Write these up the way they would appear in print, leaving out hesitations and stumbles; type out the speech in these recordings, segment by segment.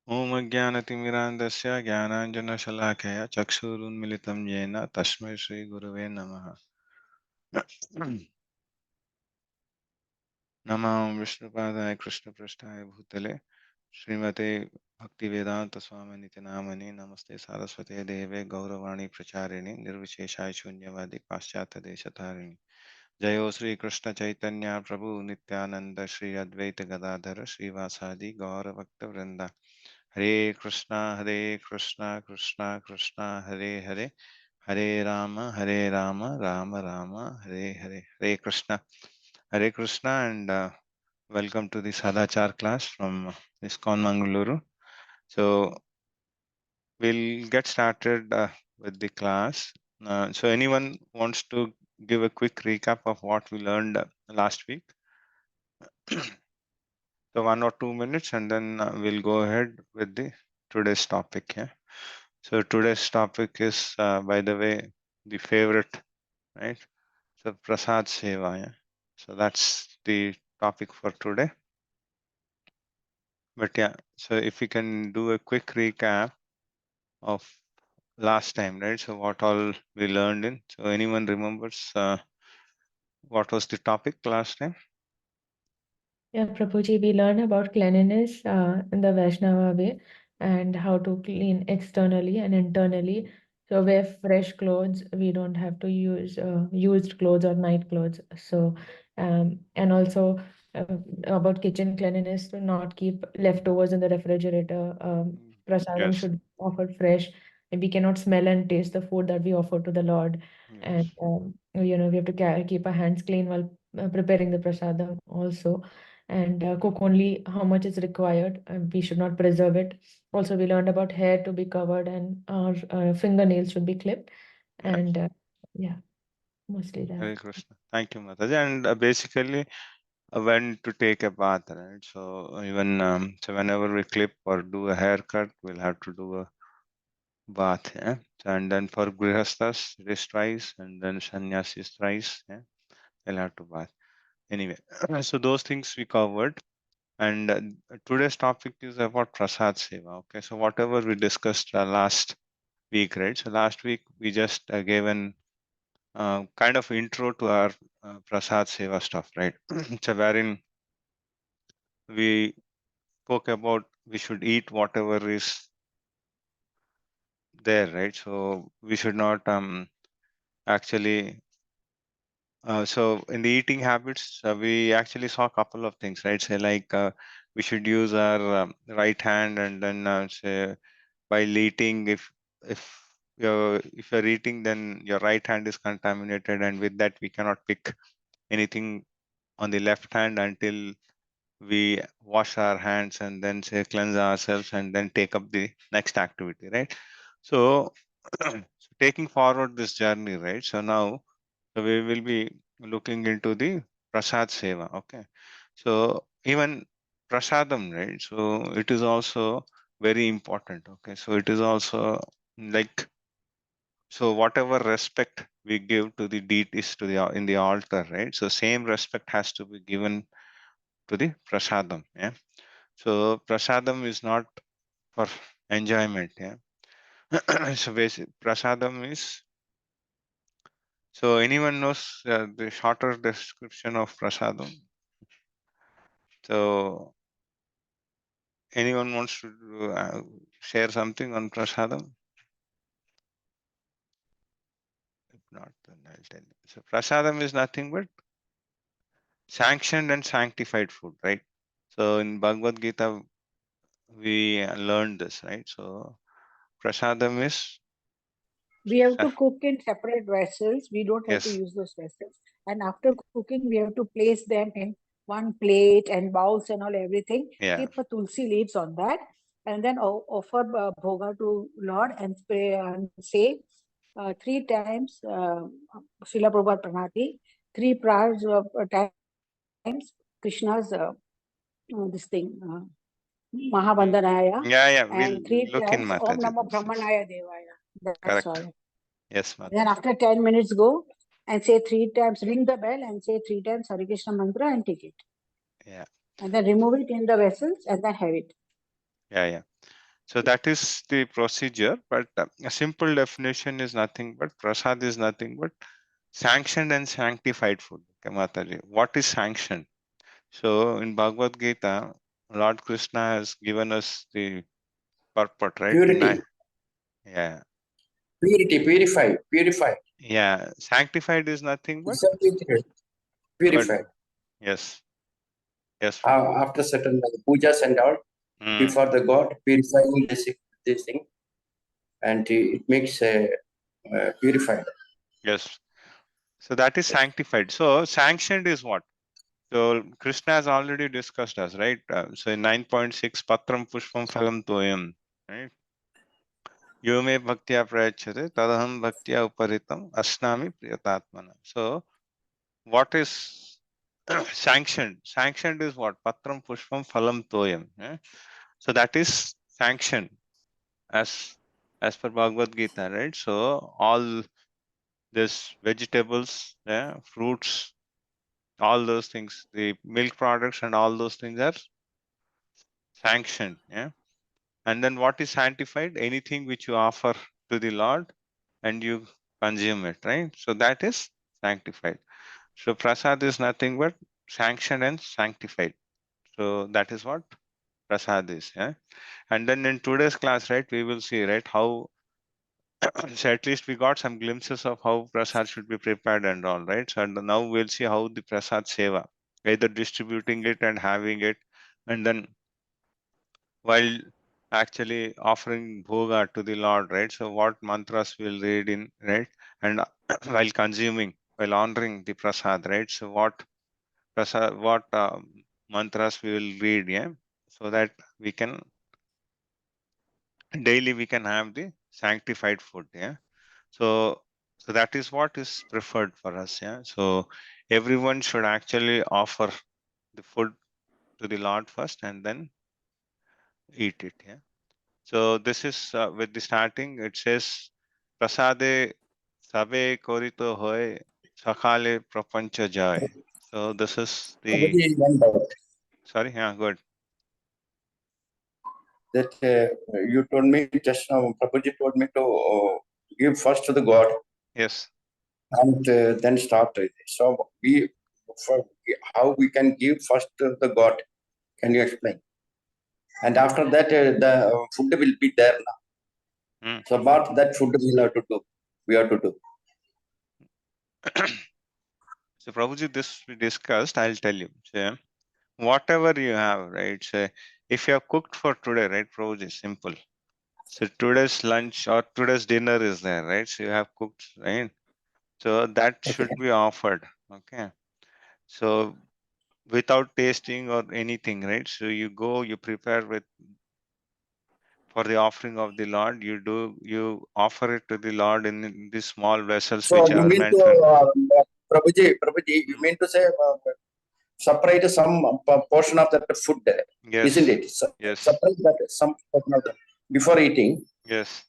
Om Ajnanatimirandasya Jnananjanashalakaya Chakshurunmilitam Yena Tasmai Shri Gurave Namaha. Namah Vishnupadaya Krishna Prasthaya Bhutale Srimate Bhaktivedanta Swami Nityanamani Namaste Saraswate Deve Gauravani Pracharini Nirvisheshai Shunyavadi Paschata Desatarini Jayo Sri Krishna Chaitanya Prabhu Nityananda Shri Advaita Gadadhara Shri Vasadi Gaura Bhakta Vrinda Hare Krishna, Krishna Krishna, Hare Hare, Hare Rama, Rama Rama, Hare Hare, Hare Krishna, and welcome to the Sadachar class from ISKCON Mangalore. So we'll get started with the class. So anyone wants to give a quick recap of what we learned last week? So 1 or 2 minutes, and then we'll go ahead with the today's topic. Yeah. So today's topic is, by the way, the favorite, right? So Prasad Seva. Yeah. So that's the topic for today. But yeah, so if we can do a quick recap of last time, right? So what all we learned in. So anyone remembers what was the topic last time? Yeah, Prabhuji, we learn about cleanliness in the Vaishnava way and how to clean externally and internally. So wear fresh clothes. We don't have to use used clothes or night clothes. So and also about kitchen cleanliness to not keep leftovers in the refrigerator. Prasadam Yes. should be offered fresh, and we cannot smell and taste the food that we offer to the Lord. And Yes. we have to keep our hands clean while preparing the prasadam also, and cook only how much is required. We should not preserve it. Also, we learned about hair to be covered and our fingernails should be clipped. Yeah. And yeah, mostly that. Hare Krishna. Thank you, Mataji. And basically, when to take a bath, right? So even so, whenever we clip or do a haircut, we'll have to do a bath. Yeah. And then for grihasthas, it is twice, and then sannyasis thrice. Yeah, they'll have to bath. Anyway, so those things we covered. And today's topic is about prasad seva. Okay, so whatever we discussed last week, right? So last week we just gave an kind of intro to our prasad seva stuff, right? So wherein we spoke about we should eat whatever is there, right? So we should not actually. So in the eating habits, we actually saw a couple of things, right? Say like we should use our right hand, and then say while eating, if you're eating, then your right hand is contaminated, and with that we cannot pick anything on the left hand until we wash our hands and then say cleanse ourselves and then take up the next activity, right? So, so taking forward this journey, right? So now, so we will be looking into the prasad seva. Okay, so even prasadam, right? So it is also very important. Okay, so it is also like, so whatever respect we give to the deities to the in the altar, right? So same respect has to be given to the prasadam. Yeah. So prasadam is not for enjoyment. Yeah. So basic prasadam is, so anyone knows the shorter description of prasadam? So anyone wants to share something on prasadam? If not, then I'll tell you. So prasadam is nothing but sanctioned and sanctified food, right? So in Bhagavad Gita, we learned this, right? So prasadam is, We have to cook in separate vessels. We don't have to yes, use those vessels. And after cooking, we have to place them in one plate and bowls and all everything. yeah, Keep a tulsi leaves on that, and then offer bhoga to Lord and pray and say 3 times Srila Prabhupada Pranati, 3 prayers times Krishna's this thing Mahavandanaya, yeah, yeah. and We'll 3 look in times Om Mataji. Namo This is Brahmanaya Devaya. That's correct. all. Yes, Then Mataji. after 10 minutes, go and say 3 times, ring the bell and say 3 times Hare Krishna mantra and take it. Yeah, And then remove it in the vessels and then have it. yeah, yeah. So that is the procedure, but a simple definition is nothing but prasad is nothing but sanctioned and sanctified food. Okay, Mataji. What is sanctioned? So in Bhagavad Gita, Lord Krishna has given us the purport, right? Purity, Yeah. purity, purify. Yeah. Sanctified is nothing but Purified. good. Purified. Yes. Yes, Prabhu. After certain pujas and all, before the God, purifying this thing, and it makes purified. Yes. So that is sanctified. So sanctioned is what? So Krishna has already discussed us, right? So in 9.6, Patram Pushpam Phalam Toyam, right? Yume Bhaktya Prayachate, Tadaham Bhaktya Uparitam, Asnami Priyatatmana. So what is sanctioned? Sanctioned is what? Patram Pushpam Phalam Toyam. Yeah? So that is sanctioned as per Bhagavad Gita, right? So all this vegetables, yeah, fruits, all those things, the milk products and all those things are sanctioned. Yeah. And then what is sanctified? Anything which you offer to the Lord and you consume it, right? So that is sanctified. So prasad is nothing but sanctioned and sanctified. So that is what prasad is. Yeah. And then in today's class, right, we will see, right, how so at least we got some glimpses of how prasad should be prepared and all, right? So and now we'll see how the prasad seva, either distributing it and having it, and then while actually offering bhoga to the Lord, right? So what mantras we'll read in, right? And while consuming, while honoring the prasad, right? So what prasad, what mantras we will read, yeah, so that we can daily we can have the sanctified food, yeah. So that is what is preferred for us, yeah. So everyone should actually offer the food to the Lord first and then eat it, yeah. So this is with the starting. It says prasade sabe korito hoy sakale prapancha jay. So this is the Prabhuji, one doubt sorry, yeah, good. that you told me just now. Prabhuji told me to give first to the God Yes. and then start it. So for how we can give first to the God? Can you explain? And after that, the food will be there now. Mm. So about that food we have to do. We have to do. So Prabhuji, this we discussed. I'll tell you. So, whatever you have, right? So if you have cooked for today, right, Prabhuji, simple. So today's lunch or today's dinner is there, right? So you have cooked, right? So that Okay. should be offered. Okay. So without tasting or anything, right? So you go, you prepare with for the offering of the Lord. You offer it to the Lord in these small vessels So which you are mean to mentioned. Prabhuji, you mean to say separate some portion of that food, isn't Yes, it? yes, Separate that some portion of that before eating. yes.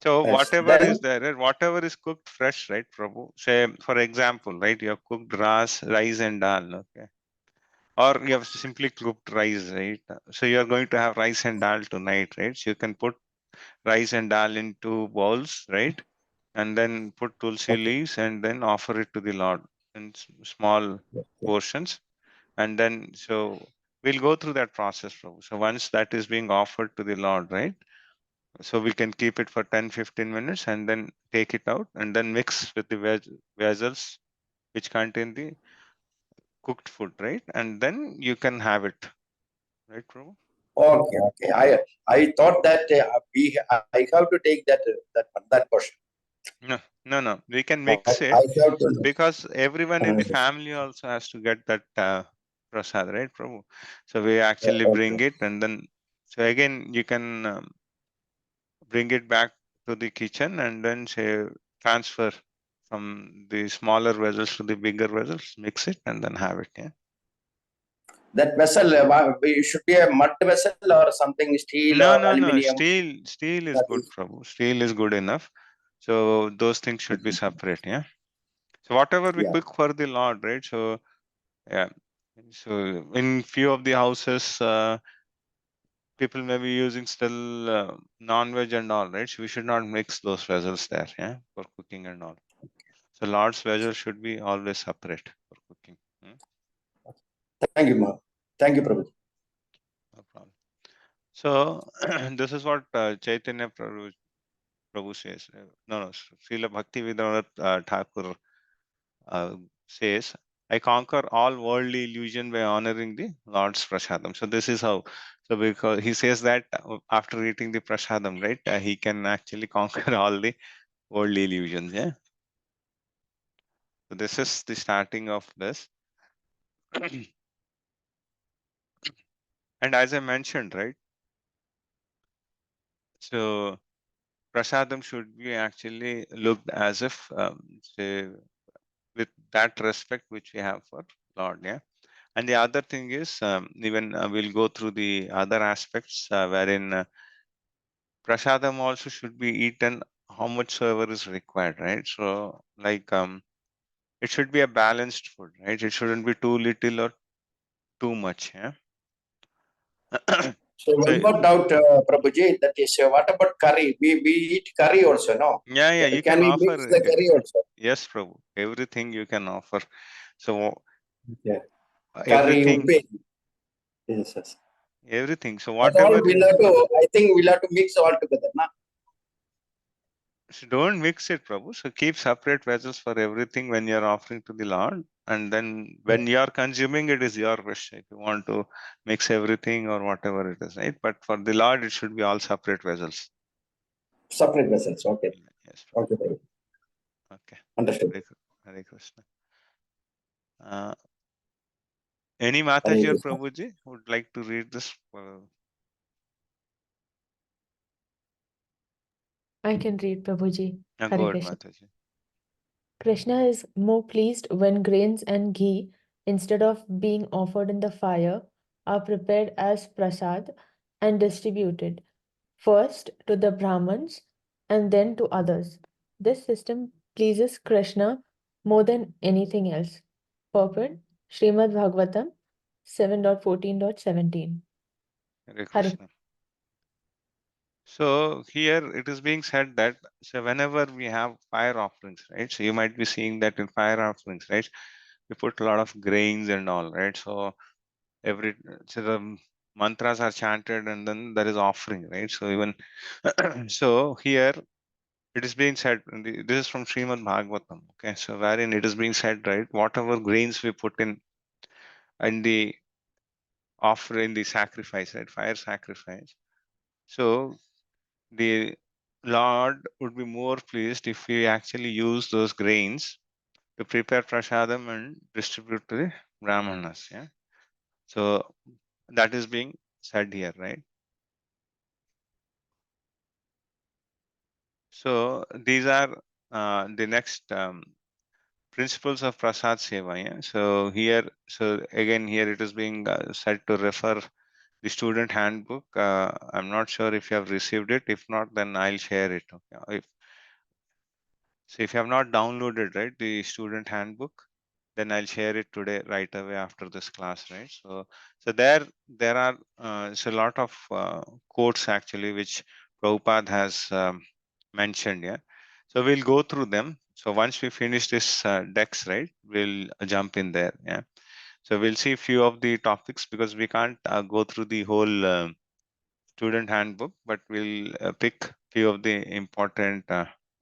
So Yes. whatever Then is there, right? Whatever is cooked fresh, right, Prabhu? Say, for example, right, you have cooked rice and dal, okay? Or you have simply cooked rice, right? So you are going to have rice and dal tonight, right? So you can put rice and dal into bowls, right? And then put tulsi okay. leaves and then offer it to the Lord in small Okay. portions. And then, so we'll go through that process, Prabhu. So once that is being offered to the Lord, right? So we can keep it for 10-15 minutes and then take it out and then mix with the vessels which contain the cooked food, right? And then you can have it, right, Prabhu? Okay. Okay. I thought that I have to take that portion. No, no, no. We can I mix it have to. because everyone in the family also has to get that prasad, right, Prabhu? So we actually Okay. bring it and then, so again, you can bring it back to the kitchen and then say transfer from the smaller vessels to the bigger vessels, mix it and then have it. Yeah. That vessel, it should be a mud vessel or something, steel No, or no, no. aluminium. Steel is That good, is Prabhu. Steel is good enough. So those things should be separate. Yeah. So whatever we yeah. cook for the Lord, right? So yeah. So in few of the houses, people may be using still non-veg and all, right? So we should not mix those vessels there, yeah, for cooking and all. So Lord's vessel should be always separate for cooking. Thank you, Ma. Thank you, Prabhu. No problem. So this is what Chaitanya Prabhu says. No, Srila Bhakti Vedanta Thakur says, I conquer all worldly illusion by honoring the Lord's prasadam. So this is how. So because he says that after eating the prasadam, right, he can actually conquer all the worldly illusions. Yeah. So this is the starting of this. And as I mentioned, right, so prasadam should be actually looked as if, say, with that respect which we have for Lord. Yeah. And the other thing is, even we'll go through the other aspects wherein prasadam also should be eaten how much soever is required, right? So, like, it should be a balanced food, right? It shouldn't be too little or too much. Yeah. So So, one more doubt, Prabhuji, that is, what about curry? We eat curry also, no? yeah, you Can can we offer. mix the curry also? Yes, Prabhu. Everything you can offer. So, Yeah. Curry, everything, uppe. Yes, yes. everything. So, That all whatever we'll have to, I think we'll have to mix all together, na? So don't mix it, Prabhu. So keep separate vessels for everything when you're offering to the Lord. And then when you're consuming, it is your wish if you want to mix everything or whatever it is, right? But for the Lord, it should be all separate vessels. Separate vessels, okay. Yes, Okay, Prabhu. Prabhu. Okay. Understood. Hare Krishna. Any Hare Mataji or Krishna. Prabhuji would like to read this? I can read, Prabhuji. Go Hare ahead, Krishna. Mataji. Krishna is more pleased when grains and ghee, instead of being offered in the fire, are prepared as prasad and distributed, first to the Brahmins and then to others. This system pleases Krishna more than anything else. Purport Srimad Bhagavatam 7.14.17. Hare Hare. Krishna. So here it is being said that so whenever we have fire offerings, right? So you might be seeing that in fire offerings, right? We put a lot of grains and all, right? So every so the mantras are chanted and then there is offering, right? So even so here it is being said, this is from Srimad Bhagavatam, okay? So wherein it is being said, right? Whatever grains we put in the offering, the sacrifice, right? Fire sacrifice. So the Lord would be more pleased if we actually use those grains to prepare prasadam and distribute to the brahmanas. Yeah. So that is being said here, right? So these are the next principles of prasad seva. Yeah. So here, so again, here it is being said to refer the student handbook. I'm not sure if you have received it. If not, then I'll share it. Okay. So if you have not downloaded, right, the student handbook, then I'll share it today right away after this class, right? So there are so a lot of quotes actually which Prabhupada has mentioned. Yeah. So we'll go through them. So once we finish this decks, right, we'll jump in there. Yeah. So we'll see a few of the topics because we can't go through the whole student handbook, but we'll pick few of the important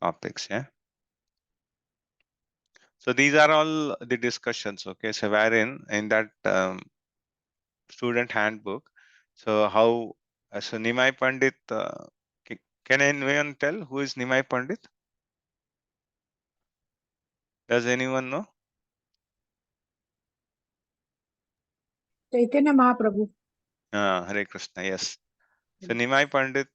topics. Yeah. So these are all the discussions, okay? So wherein in that student handbook, so how, so Nimai Pandit, can anyone tell who is Nimai Pandit? Does anyone know? Chaitanya Mahaprabhu. Hare Krishna, yes. So Nimai Pandit,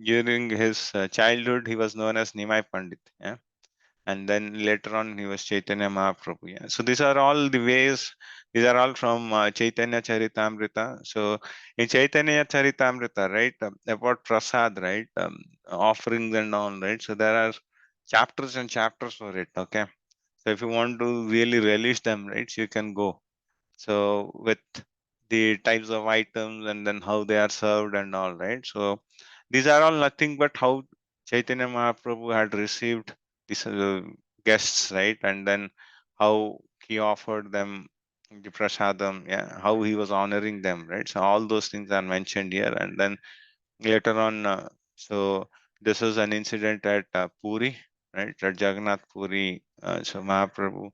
during his childhood, he was known as Nimai Pandit, yeah? And then later on he was Chaitanya Mahaprabhu. Yeah. So these are all the ways. These are all from Chaitanya Charitamrita. So in Chaitanya Charitamrita, right, about prasad, right, offerings and all, right. So there are chapters and chapters for it. Okay. So if you want to really relish them, right, so you can go. So with the types of items and then how they are served and all, right? So these are all nothing but how Chaitanya Mahaprabhu had received these guests, right? And then how he offered them the prasadam, yeah, how he was honoring them, right? So all those things are mentioned here. And then later on, so this is an incident at Puri, right? At Jagannath Puri. So Mahaprabhu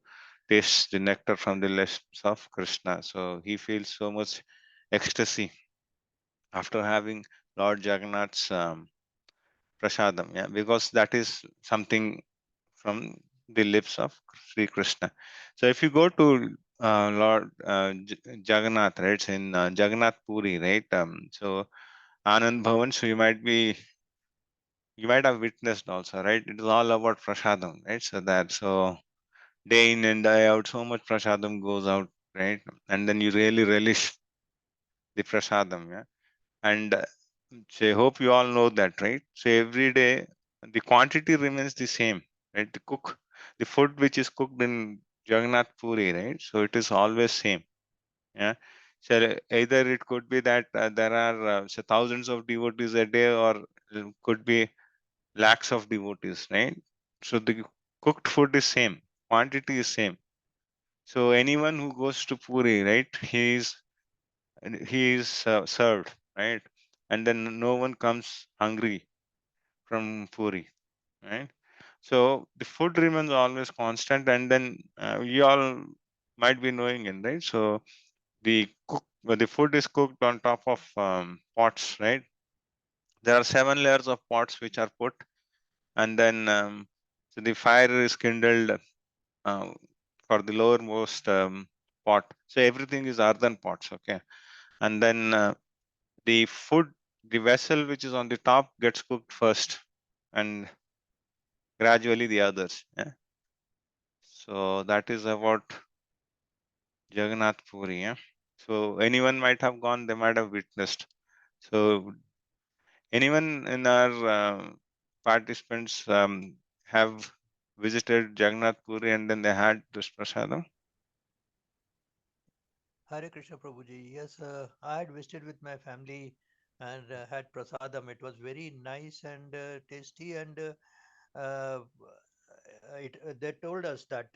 tastes the nectar from the lips of Krishna. So he feels so much ecstasy after having Lord Jagannath's prasadam, yeah, because that is something from the lips of Sri Krishna. So if you go to Lord Jagannath, right, it's in Jagannath Puri, right? So Anand Bhavan, so you might have witnessed also, right? It is all about prasadam, right? So that so day in and day out, so much prasadam goes out, right? And then you really relish the prasadam, yeah. And so I hope you all know that, right? So every day the quantity remains the same, right? The food which is cooked in Jagannath Puri, right? So it is always same, yeah. So either it could be that there are so thousands of devotees a day, or could be lakhs of devotees, right? So the cooked food is same, quantity is same. So anyone who goes to Puri, right, he is served, right, and then no one comes hungry from Puri, right? So the food remains always constant, and then you all might be knowing it, right? So the food is cooked on top of pots, right? There are 7 layers of pots which are put, and then so the fire is kindled uh, for the lowermost pot. So everything is earthen pots, okay? And then the food, the vessel which is on the top gets cooked first, and gradually the others. Yeah. So that is about Jagannath Puri. Yeah. So anyone might have gone, they might have witnessed. So anyone in our participants have visited Jagannath Puri and then they had this prasadam? Hare Krishna Prabhuji. Yes, I had visited with my family and had prasadam. It was very nice and tasty, and they told us that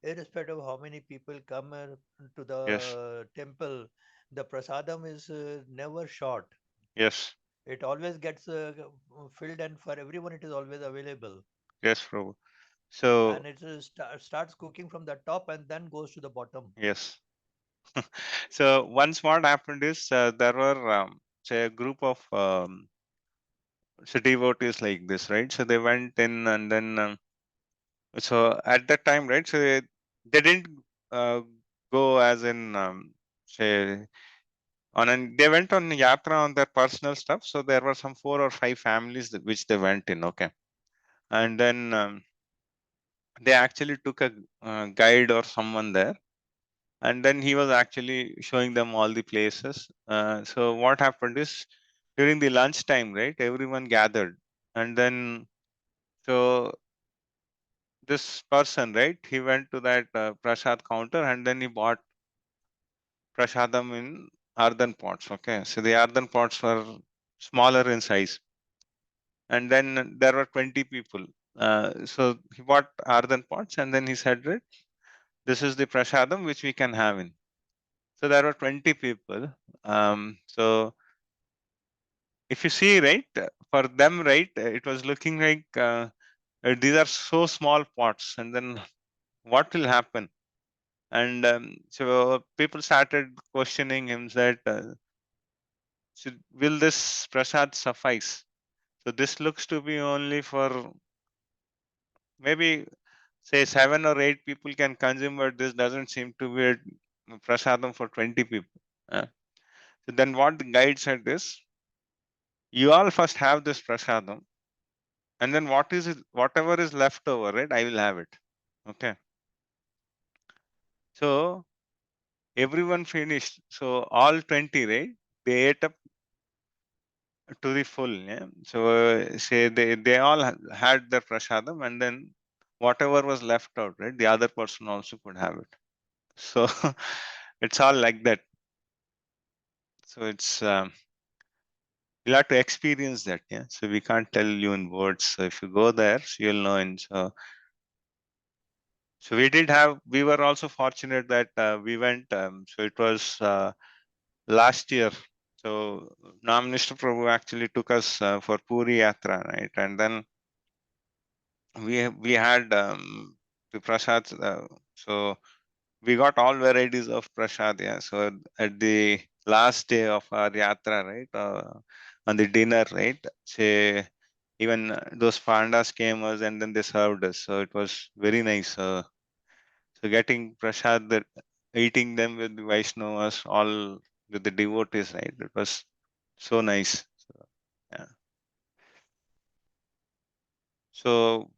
irrespective of how many people come to Yes. the temple, the prasadam is never short. Yes. It always gets filled, and for everyone it is always available. Yes, Prabhu. So And it starts cooking from the top and then goes to the bottom. yes. So once what happened is there were say a group of so devotees like this, right? So they went in and then so at that time, right? So they didn't uh, go as in say on an they went on yatra on their personal stuff. So there were some 4 or 5 families which they went in, okay, and then they actually took a guide or someone there, and then he was actually showing them all the places. So what happened is during the lunch time, right? Everyone gathered, and then so this person, right? He went to that prasad counter, and then he bought prasadam in earthen pots. Okay, so the earthen pots were smaller in size, and then there were 20 people. So he bought earthen pots, and then he said, right, this is the prasadam which we can have in. So there were 20 people. So if you see, right, for them, right, it was looking like these are so small pots, and then what will happen? And so people started questioning him that will this prasad suffice? So this looks to be only for maybe say 7 or 8 people can consume, but this doesn't seem to be a prasadam for 20 people. So then what the guide said is, you all first have this prasadam, and then whatever is left over, right, I will have it. Okay. So everyone finished. So all 20, right, they ate up to the full. Yeah. So say they all had their prasadam, and then whatever was left out, right, the other person also could have it. So it's all like that. So it's you'll have to experience that. Yeah. So we can't tell you in words. So if you go there, so you'll know. And so we were also fortunate that we went. So it was last year. So now Minister Prabhu actually took us for Puri Yatra, right? And then we had the prasad. So we got all varieties of prasad. Yeah. So at the last day of our yatra, right, on the dinner, right, say even those pandas came us and then they served us. So it was very nice. So getting prasad, that eating them with the Vaishnavas, all with the devotees, right? It was so nice. So, yeah. So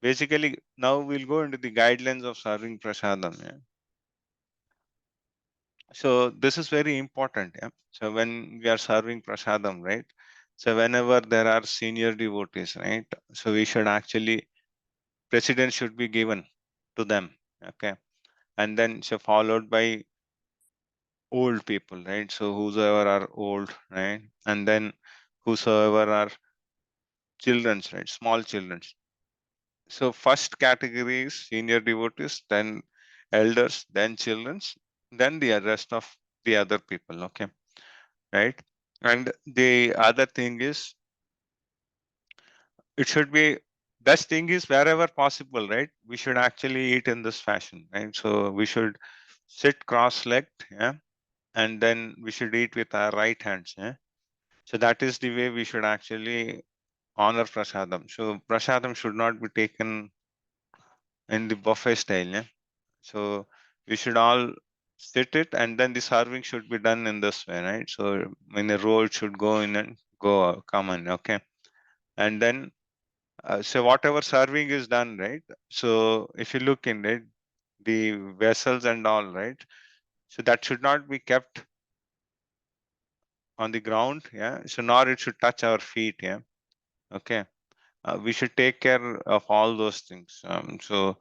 basically, now we'll go into the guidelines of serving prasadam. Yeah. So this is very important. Yeah. So when we are serving prasadam, right? So whenever there are senior devotees, right? So we should actually precedence should be given to them. Okay. And then so followed by old people, right? So whosoever are old, right? And then whosoever are children's, right? Small children's. So first category is senior devotees, then elders, then children's, then the rest of the other people. Okay. Right. And the other thing is it should be best thing is wherever possible, right? We should actually eat in this fashion, right? So we should sit cross-legged, yeah, and then we should eat with our right hands, yeah. So that is the way we should actually honor prasadam. So prasadam should not be taken in the buffet style, yeah. So we should all sit it, and then the serving should be done in this way, right? So in a row, it should go in and go come in, okay. And then so whatever serving is done, right? So if you look in it, the vessels and all, right? So that should not be kept on the ground, yeah. So nor it should touch our feet, yeah. Okay. We should take care of all those things. So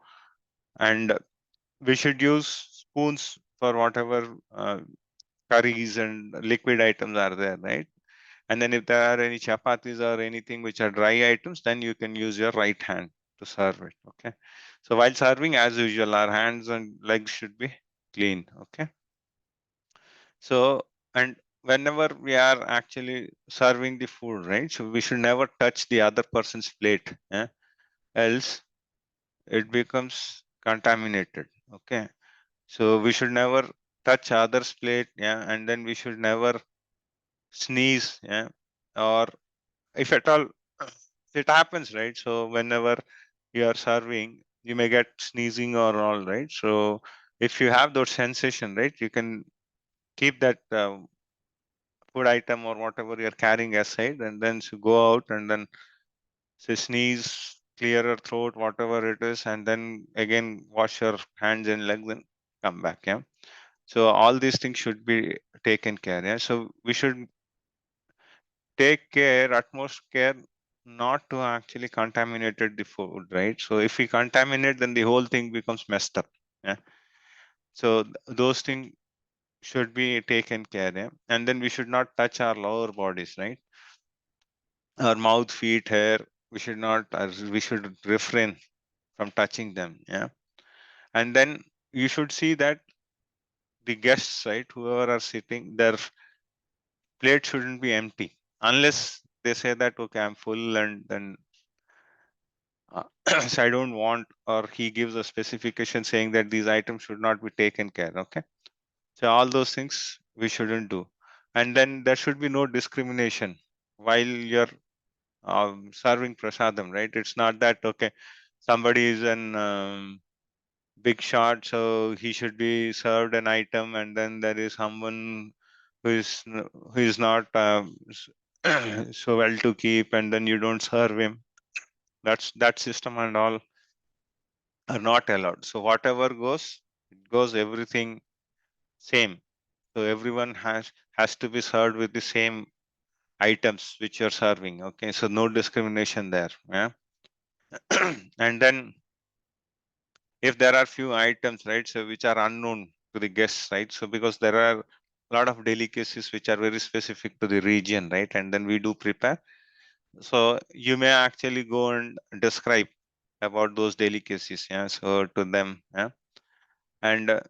and we should use spoons for whatever curries and liquid items are there, right? And then if there are any chapatis or anything which are dry items, then you can use your right hand to serve it. Okay. So while serving, as usual, our hands and legs should be clean. Okay. So, and whenever we are actually serving the food, right? So we should never touch the other person's plate. Yeah? Else it becomes contaminated. Okay. So we should never touch others' plate. Yeah. And then we should never sneeze. Yeah. Or if at all it happens, right? So whenever you are serving, you may get sneezing or all, right? So if you have those sensation, right, you can keep that food item or whatever you're carrying aside, and then so go out and then say sneeze, clear your throat, whatever it is, and then again wash your hands and legs and come back. Yeah. So all these things should be taken care. Yeah. So we should take care, utmost care, not to actually contaminated the food, right? So if we contaminate, then the whole thing becomes messed up. Yeah. So those things should be taken care. Yeah. And then we should not touch our lower bodies, right? Our mouth, feet, hair. We should not. We should refrain from touching them. Yeah. And then you should see that the guests, right, whoever are sitting, their plate shouldn't be empty unless they say that okay, I'm full, and then so I don't want, or he gives a specification saying that these items should not be taken care. Okay. So all those things we shouldn't do. And then there should be no discrimination while you're serving prasadam, right? It's not that, okay, somebody is an big shot, so he should be served an item, and then there is someone who is not so well to keep, and then you don't serve him. That system and all are not allowed. So whatever goes, it goes everything same. So everyone has to be served with the same items which you're serving. Okay, so no discrimination there. Yeah. And then if there are few items, right, so which are unknown to the guests, right? So because there are lot of delicacies which are very specific to the region, right? And then we do prepare. So you may actually go and describe about those delicacies, yeah. So to them, yeah, and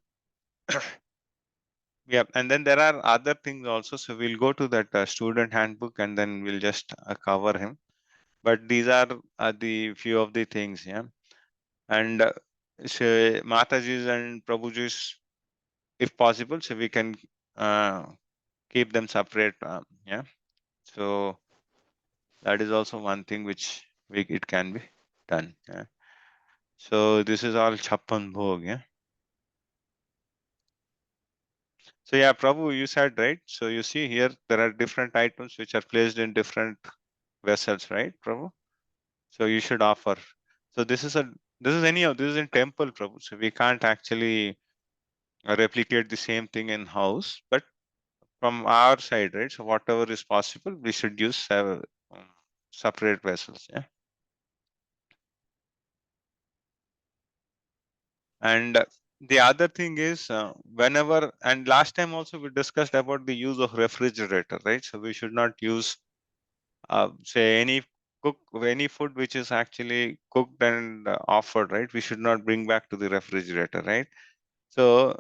yeah, and then there are other things also. So we'll go to that student handbook and then we'll just cover him. But these are the few of the things, yeah. And so Mataji's and Prabhuji's, if possible, so we can keep them separate, yeah. So that is also one thing which it can be done, yeah. So this is all Chappan Bhog, yeah. So yeah, Prabhu, you said right. So you see here there are different items which are placed in different vessels, right, Prabhu? So you should offer. So this is this is in temple, Prabhu. So we can't actually replicate the same thing in house, but from our side, right? So whatever is possible, we should use separate vessels, yeah. And the other thing is whenever, and last time also we discussed about the use of refrigerator, right? So we should not use say any food which is actually cooked and offered, right? We should not bring back to the refrigerator, right? So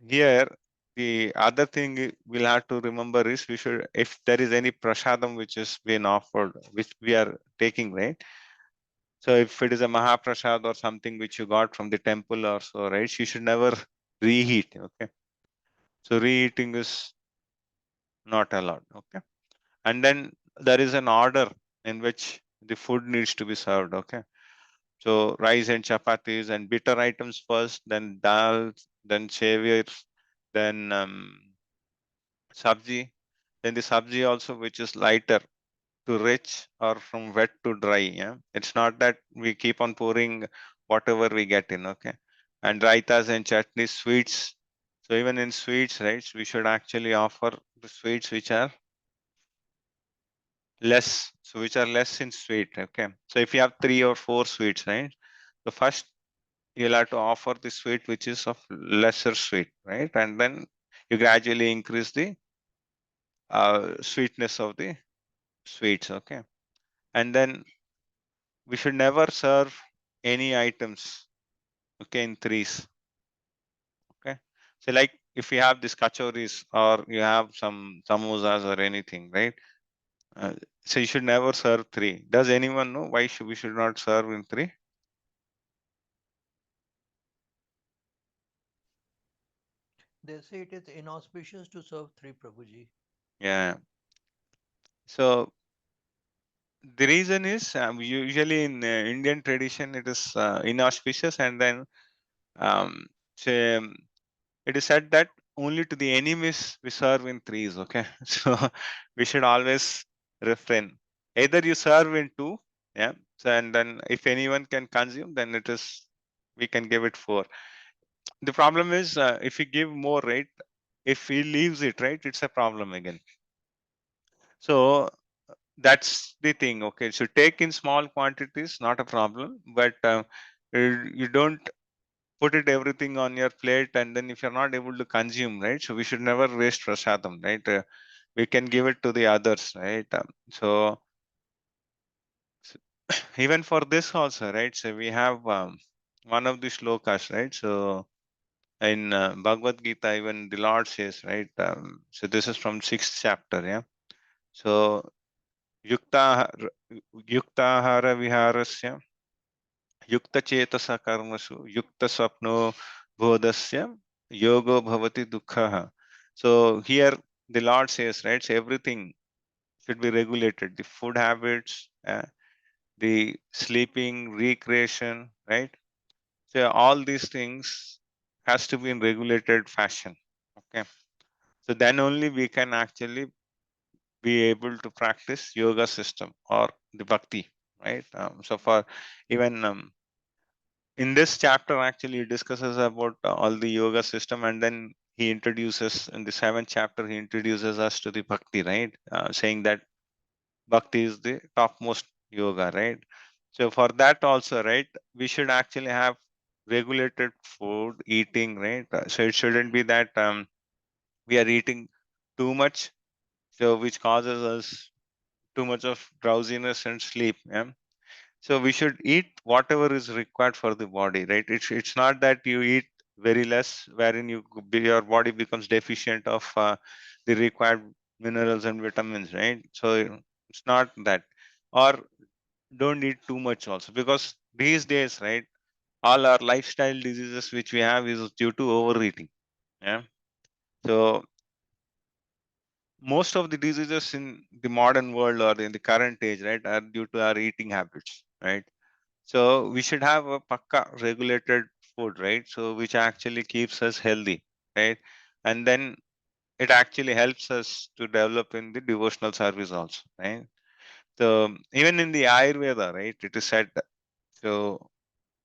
here the other thing we'll have to remember is we should, if there is any prasadam which is being offered, which we are taking, right? So if it is a Mahaprasad or something which you got from the temple or so, right? You should never reheat. Okay. So reheating is not allowed. Okay. And then there is an order in which the food needs to be served. Okay. So rice and chapatis and bitter items first, then dal, then saviors, then sabji. Then the sabji also which is lighter to rich or from wet to dry. Yeah, it's not that we keep on pouring whatever we get in. Okay, and raitas and chutneys, sweets. So even in sweets, right, we should actually offer the sweets which are less, so which are less in sweet. Okay, so if you have 3 or 4 sweets, right, so first you'll have to offer the sweet which is of lesser sweet, right, and then you gradually increase the sweetness of the sweets. Okay, and then we should never serve any items, okay, in threes. Okay, so like if you have this kachoris or you have some samosas or anything, right, uh, so you should never serve 3. Does anyone know why we should not serve in 3? They say it is inauspicious to serve three, Prabhuji. Yeah, so the reason is usually in Indian tradition it is inauspicious, and then um, say, it is said that only to the enemies we serve in threes. Okay, so we should always refrain. Either you serve in 2, yeah. So and then if anyone can consume, then it is, we can give it 4. The problem is if we give more, right? If he leaves it, right, it's a problem again. So that's the thing. Okay, so take in small quantities, not a problem, but you don't put it everything on your plate, and then if you're not able to consume, right, so we should never waste prasadam, right. We can give it to the others, right. So even for this also, right, so we have one of the shlokas, right. So in Bhagavad Gita, even the Lord says, right, so this is from 6th chapter, yeah. So yukta yuktahara viharasya yukta chetasa karmasu yukta swapno bodhasya yogo bhavati dukkha. So here the Lord says, right, so everything should be regulated, the food habits, the sleeping, recreation, right. So all these things has to be in regulated fashion. Okay, so then only we can actually be able to practice yoga system or the bhakti, right. So for even in this chapter actually he discusses about all the yoga system, and then he introduces, in the 7th chapter he introduces us to the bhakti, right, saying that bhakti is the topmost yoga, right. So for that also, right, we should actually have regulated food eating, right. So it shouldn't be that we are eating too much, so which causes us too much of drowsiness and sleep. Yeah. So we should eat whatever is required for the body, right? It's not that you eat very less, wherein your body becomes deficient of the required minerals and vitamins, right? So it's not that, or don't eat too much also, because these days, right, all our lifestyle diseases which we have is due to overeating. Yeah. So most of the diseases in the modern world or in the current age, right, are due to our eating habits, right? So we should have a pakka regulated food, right? So which actually keeps us healthy, right? And then it actually helps us to develop in the devotional service also, right? So even in the Ayurveda, right, it is said, so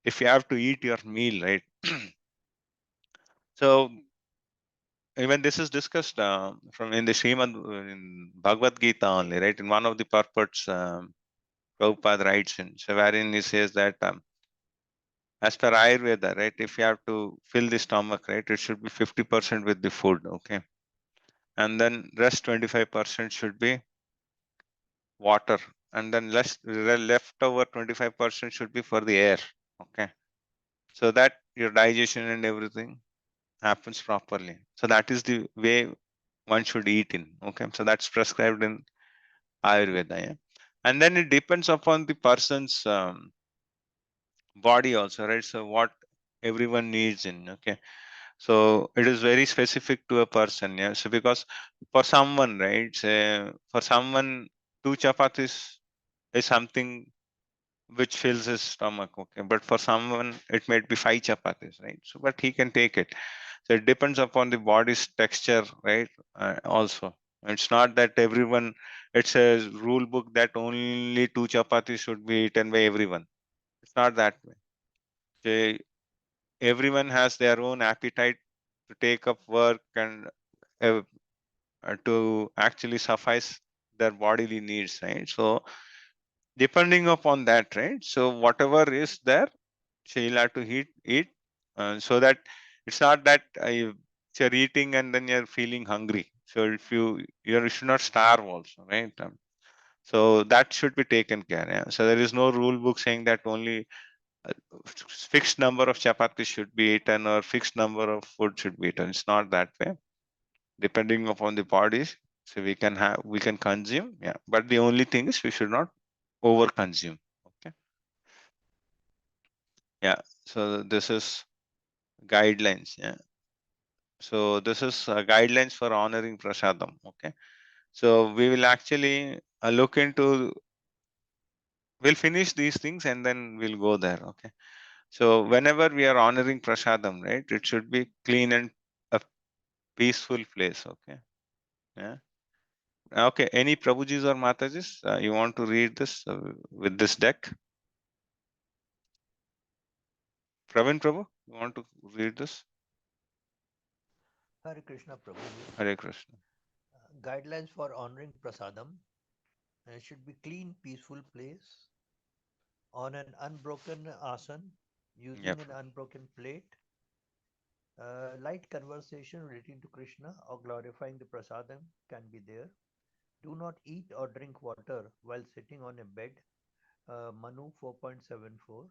if you have to eat your meal, right? So even this is discussed from in the Srimad in Bhagavad Gita only, right? In one of the purports, Prabhupada writes in, so wherein he says that as per Ayurveda, right, if you have to fill the stomach, right, it should be 50% with the food, okay, and then rest 25% should be water, and then leftover 25% should be for the air, okay, so that your digestion and everything happens properly. So that is the way one should eat in, okay, so that's prescribed in Ayurveda, yeah. And then it depends upon the person's body also, right? So what everyone needs in, okay. So it is very specific to a person, yeah. So because for someone, right, say for someone, two chapatis is something which fills his stomach, okay. But for someone, it might be five chapatis, right? So, but he can take it. So it depends upon the body's texture, right? Also, it's not that everyone. It's a rule book that only two chapatis should be eaten by everyone. It's not that way. So everyone has their own appetite to take up work and uh, to actually suffice their bodily needs, right? So depending upon that, right? So whatever is there, so you'll have to eat, so that it's not that you're eating and then you're feeling hungry. So if you should not starve also, right? So that should be taken care. Yeah. So there is no rule book saying that only fixed number of chapatis should be eaten or fixed number of food should be eaten. It's not that way. Depending upon the bodies, so we can consume, yeah. But the only thing is we should not over consume. Okay. Yeah. So this is guidelines. Yeah. So this is guidelines for honoring prasadam. Okay. So we will actually look into. We'll finish these things and then we'll go there. Okay. So whenever we are honoring prasadam, right, it should be clean and a peaceful place. Okay. Yeah. Okay. Any Prabhujis or Matajis, you want to read this with this deck? Pravin Prabhu, you want to read this? Hare Krishna Prabhuji. Hare Krishna. Guidelines for honoring prasadam. It should be clean, peaceful place on an unbroken asan using Yep. an unbroken plate. Light conversation relating to Krishna or glorifying the prasadam can be there. Do not eat or drink water while sitting on a bed. Manu 4.74.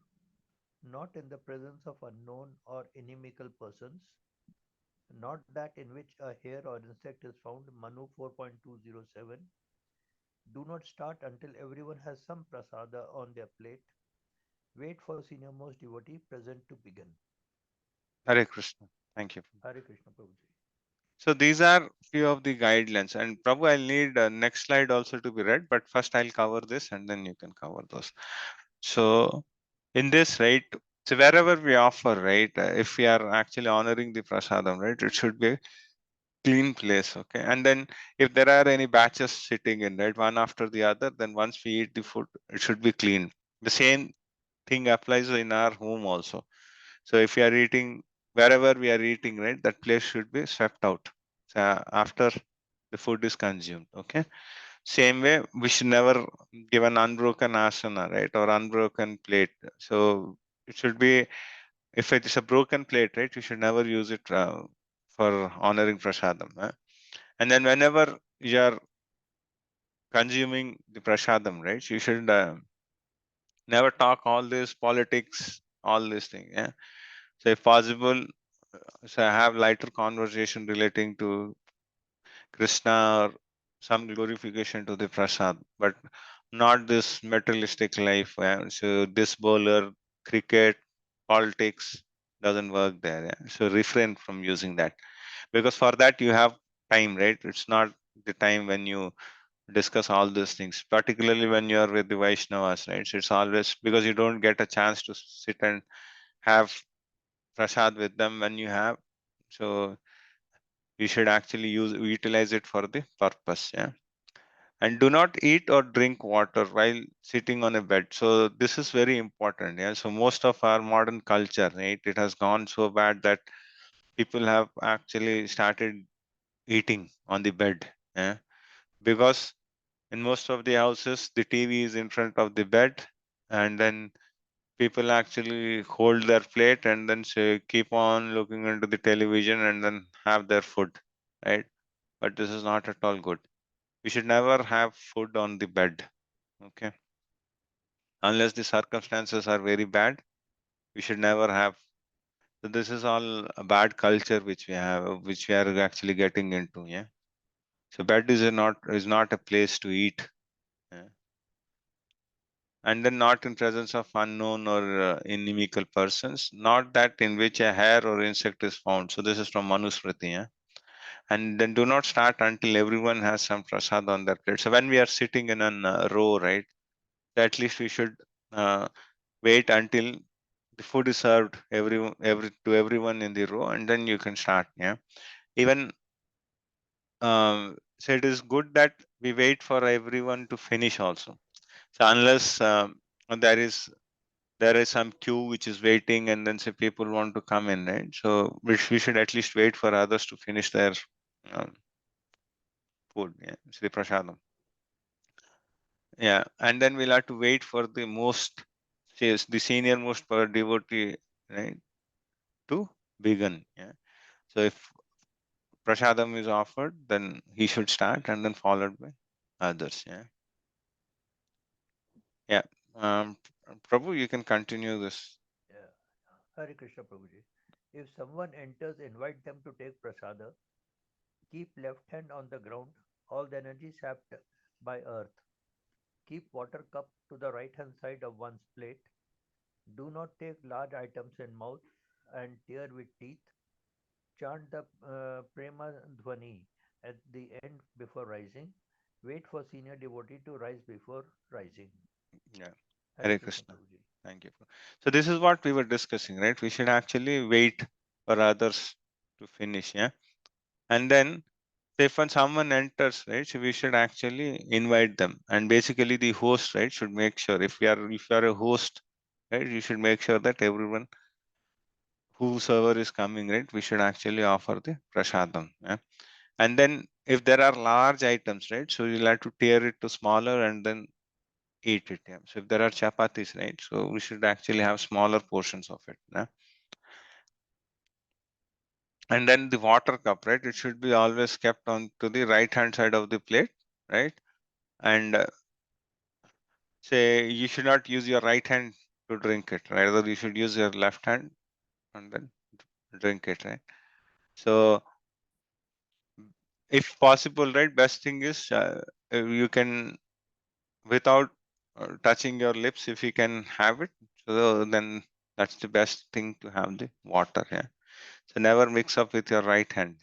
Not in the presence of unknown or inimical persons. Not that in which a hair or insect is found. Manu 4.207. Do not start until everyone has some prasada on their plate. Wait for senior most devotee present to begin. Hare Krishna. Thank you. Hare Krishna Prabhuji. So these are few of the guidelines, and Prabhu, I'll need next slide also to be read, but first I'll cover this and then you can cover those. So in this, right, so wherever we offer, right, if we are actually honoring the prasadam, right, it should be a clean place, okay. And then if there are any batches sitting in, right, one after the other, then once we eat the food, it should be clean. The same thing applies in our home also. So if you are eating, wherever we are eating, right, that place should be swept out. So after the food is consumed, okay. Same way, we should never give an unbroken asana, right, or unbroken plate. So it should be, if it is a broken plate, right, you should never use it for honoring prasadam. And then whenever you're consuming the prasadam, right, you should never talk all this politics, all these things. Yeah. So if possible, so have lighter conversation relating to Krishna or some glorification to the prasad, but not this materialistic life. Yeah. So this bowler, cricket, politics doesn't work there. Yeah. So refrain from using that, because for that you have time, right? It's not the time when you discuss all these things, particularly when you are with the Vaishnavas, right? So it's always because you don't get a chance to sit and have prasad with them when you have. So you should actually utilize it for the purpose. Yeah. And do not eat or drink water while sitting on a bed. So this is very important. Yeah. So most of our modern culture, right, it has gone so bad that people have actually started eating on the bed. Yeah. Because in most of the houses, the TV is in front of the bed, and then people actually hold their plate and then say, keep on looking into the television and then have their food, right? But this is not at all good. We should never have food on the bed, okay? Unless the circumstances are very bad, we should never have. So this is all a bad culture which we have, which we are actually getting into. Yeah. So bed is not a place to eat. Yeah. And then not in presence of unknown or inimical persons, not that in which a hair or insect is found. So this is from Manusmriti. Yeah. And then do not start until everyone has some prasad on their plate. So when we are sitting in a row, right, at least we should wait until the food is served to everyone in the row, and then you can start. Yeah. Even so it is good that we wait for everyone to finish also. So unless there is some queue which is waiting, and then say people want to come in, right? So we should at least wait for others to finish their um, food. Yeah. Sri Prasadam. Yeah. And then we'll have to wait for the the senior most devotee, right, to begin. Yeah. So if prasadam is offered, then he should start, and then followed by others. Yeah. Yeah. Um, Prabhu, you can continue this. Yeah. Hare Krishna Prabhuji. If someone enters, invite them to take prasada. Keep left hand on the ground, all the energy sapped by earth. Keep water cup to the right hand side of one's plate. Do not take large items in mouth and tear with teeth. Chant the Prema Dhvani at the end before rising. Wait for senior devotee to rise before rising. Yeah. Hare Hare Krishna Krishna. Prabhuji. Thank you. So this is what we were discussing, right? We should actually wait for others to finish. Yeah. And then say when someone enters, right, so we should actually invite them. And basically the host, right, should make sure if you are a host, right, you should make sure that everyone whosoever is coming, right, we should actually offer the prasadam. Yeah. And then if there are large items, right, so you'll have to tear it to smaller and then eat it. Yeah. So if there are chapatis, right, so we should actually have smaller portions of it. Yeah. And then the water cup, right, it should be always kept on to the right hand side of the plate, right? And say you should not use your right hand to drink it, rather you should use your left hand and then drink it, right? So if possible, right, best thing is you can without touching your lips, if you can have it, so then that's the best thing to have the water. Yeah. So never mix up with your right hand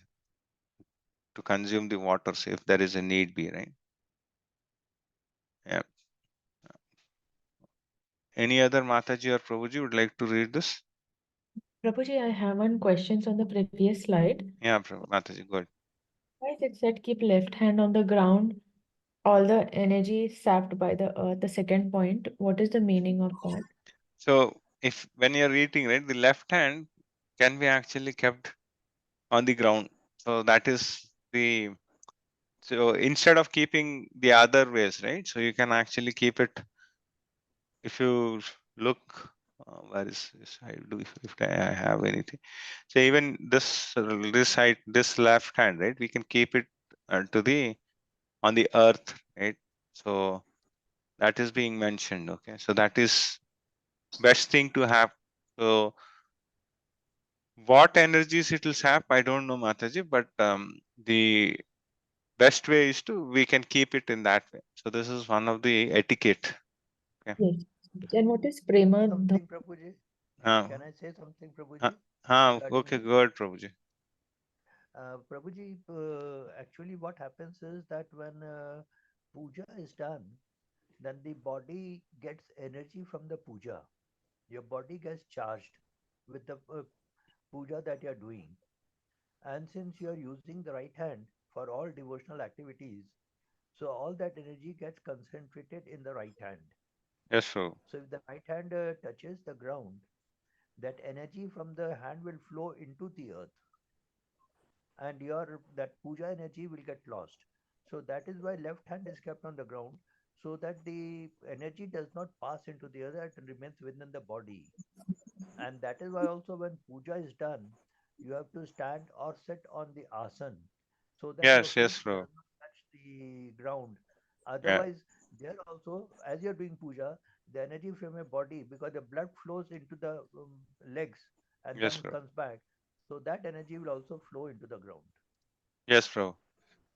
to consume the water, so if there is a need be, right? Yeah. Any other Mataji or Prabhuji would like to read this? Prabhuji, I have one question on the previous slide. Yeah, Mataji, good. Why is it said keep left hand on the ground, all the energy sapped by the earth? The second point, what is the meaning of that? So if when you're eating, right, the left hand can be actually kept on the ground. So that is the so instead of keeping the other ways, right? So you can actually keep it. If you look, where is this? I do if I have anything. So even this side, this left hand, right? We can keep it to the on the earth, right? So that is being mentioned. Okay, so that is best thing to have. So what energies it will sap, I don't know, Mataji, but the best way is to we can keep it in that way. So this is one of the etiquette. Okay. Yes. And what is Prema? Something, Prabhuji. Uh, Can I say something, uh, Prabhuji? Regarding okay, this? good, Prabhuji. Prabhuji, actually what happens is that when puja is done, then the body gets energy from the puja. Your body gets charged with the puja that you are doing. And since you are using the right hand for all devotional activities, so all that energy gets concentrated in the right hand. Yes, so So if the right hand touches the ground, that energy from the hand will flow into the earth, and your that puja energy will get lost. So that is why left hand is kept on the ground, so that the energy does not pass into the other, it remains within the body. And that is why also when puja is done, you have to stand or sit on the asan, so that your yes, feet yes, bro. does not touch the ground. Yeah, Otherwise, there also, as you're doing puja, the energy from your body, because the blood flows into the legs and yes, then bro. comes back, so that energy will also flow into the ground. Yes, bro.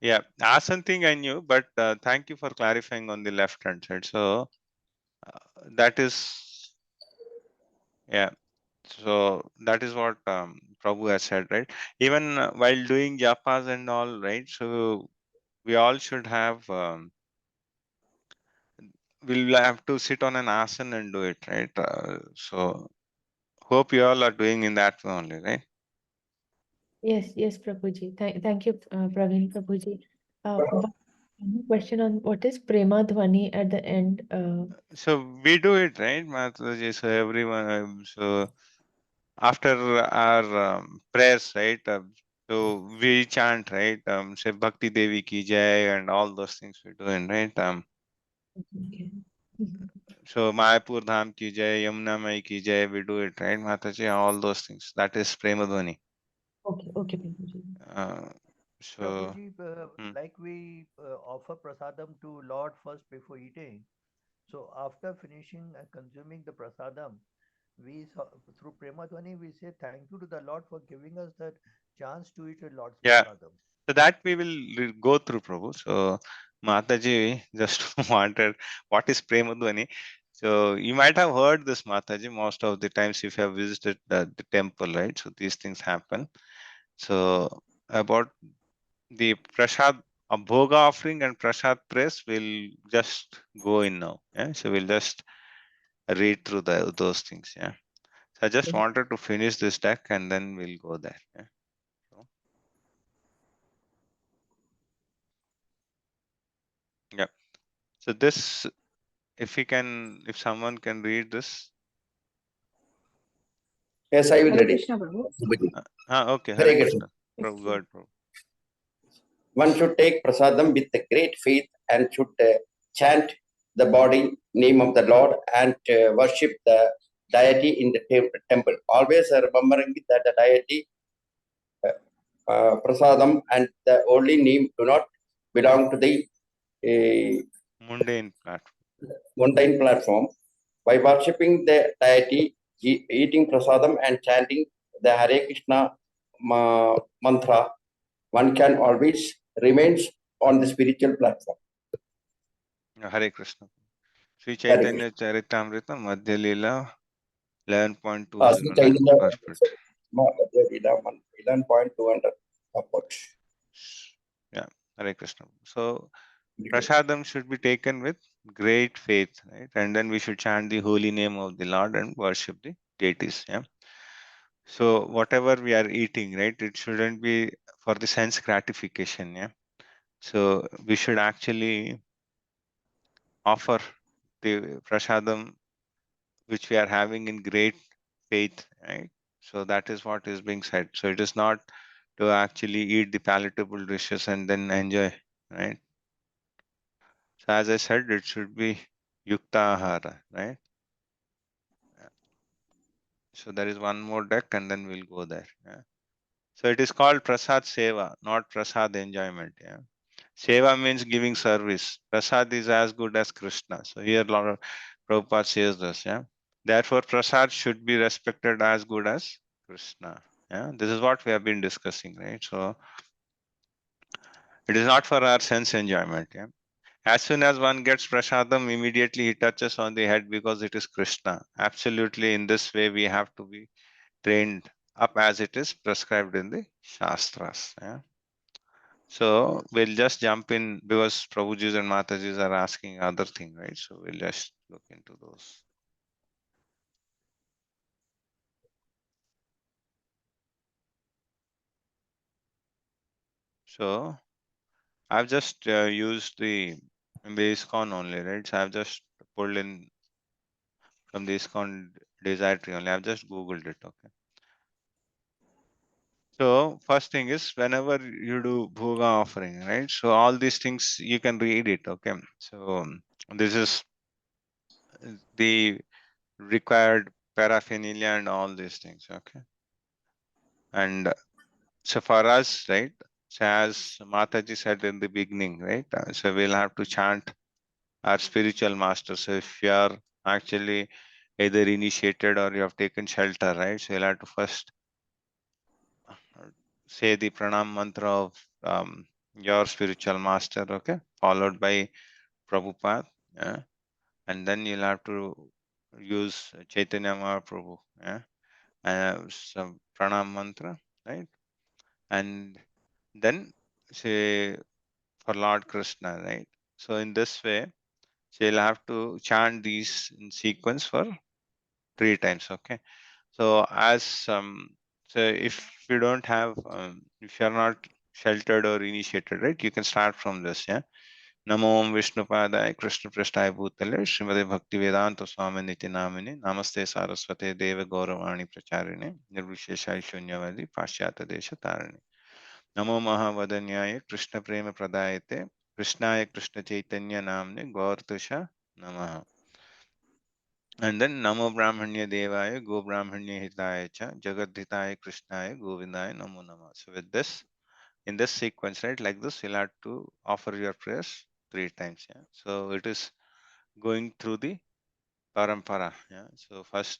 Yeah, that's something I knew, but thank you for clarifying on the left hand side. So that is, yeah. So that is what Prabhu has said, right? Even while doing japas and all, right? So we all should have, we'll have to sit on an asan and do it, right? So hope you all are doing in that way only, right? Yes, yes, Prabhuji. Thank you, Praveen Prabhuji. One question on what is Prema Dhwani at the end? So we do it, right, Mataji? So everyone, so after our prayers, right? So we chant, right? Say Bhakti Devi ki jai and all those things we do, right? Okay. Mhm. So Mayapur Dham ki jai, Yamuna Mai ki jai, we do it, right, Mataji? All those things. That is Premadhwani. Okay, okay, Prabhuji. Uh, so, Prabhuji, hmm. like we offer prasadam to Lord first before eating. So after finishing and consuming the prasadam, through Premadhwani we say thank you to the Lord for giving us that chance to eat the Lord's Yeah. prasadam. So that we will go through, Prabhu. So Mataji just wanted what is Premadhwani. So you might have heard this, Mataji, most of the times if you have visited the temple, right? So these things happen. So about the prasad, a bhoga offering and prasad press will just go in now. Yeah. So we'll just read through those things. Yeah. So I just Yes. wanted to finish this deck and then we'll go there. Yeah. So, yeah. So this, if we can, if someone can read this. Yes, I will Hare read it. Krishna, Prabhu. Okay. Hare Hare Krishna. Krishna. Prabhu, go ahead, Prabhu. One should take prasadam with a great faith and should chant the body name of the Lord and worship the deity in the temple. Always remembering that the deity, prasadam, and the holy name do not belong to the Mundane platform. mundane platform. By worshipping the deity, eating prasadam, and chanting the Hare Krishna mantra, one can always remain on the spiritual platform. Hare Krishna. Sri Hare Krishna. Chaitanya Charitamrita Madhya Leela 11.20 Sri lakh Chaitanya per foot. 11.200 upwards. Yeah. Hare Krishna. So prasadam should be taken with great faith, right? And then we should chant the holy name of the Lord and worship the deities. Yeah. So whatever we are eating, right, it shouldn't be for the sense gratification. Yeah. So we should actually offer the prasadam which we are having in great faith, right? So that is what is being said. So it is not to actually eat the palatable dishes and then enjoy, right? So as I said, it should be yukta ahara, right? So there is one more deck and then we'll go there. Yeah. So it is called prasad seva, not prasad enjoyment. Yeah. Seva means giving service. Prasad is as good as Krishna. So here Lord Prabhupada says this, yeah. Therefore, prasad should be respected as good as Krishna. Yeah, this is what we have been discussing, right? So it is not for our sense enjoyment. Yeah. As soon as one gets prasadam, immediately he touches on the head because it is Krishna. Absolutely, in this way, we have to be trained up as it is prescribed in the Shastras. Yeah. So we'll just jump in because Prabhujis and Matajis are asking other thing, right? So we'll just look into those. So I've just used the ISKCON only, right? So I've just pulled in from the ISKCON desire tree only. I've just Googled it, okay? So first thing is whenever you do bhoga offering, right? So all these things you can read it, okay? So this is the required paraphernalia and all these things, okay? And so for us, right? So as Mataji said in the beginning, right? So we'll have to chant our spiritual master. So if you are actually either initiated or you have taken shelter, right? So you'll have to first say the pranam mantra of your spiritual master, okay? Followed by Prabhupada, yeah? And then you'll have to use Chaitanya Mahaprabhu, yeah? Some pranam mantra, right? And then say for Lord Krishna, right? So in this way, so you'll have to chant these in sequence for 3 times, okay? So as so if you don't have if you're not sheltered or initiated, right, you can start from this, yeah. Namo Om Vishnupadaya Krishna Prasthaya Bhutale Srimade Bhakti Vedanta Swami Niti Namini Namaste Saraswate Deva Gauravani Pracharine Nirvishesha Shunyavadi Paschata Desha Tarine Namo Mahavadanyaya Krishna Prema Pradayate Krishnaya Krishna Chaitanya Namne Gaurtusha Namaha. And then Namo Brahmanya Devaya Go Brahmanya Hitaya Cha Jagadhitaya Krishnaya Govindaya Namo Nama. So with this, in this sequence, right, like this, you'll have to offer your prayers 3 times. Yeah. So it is going through the parampara. Yeah. So first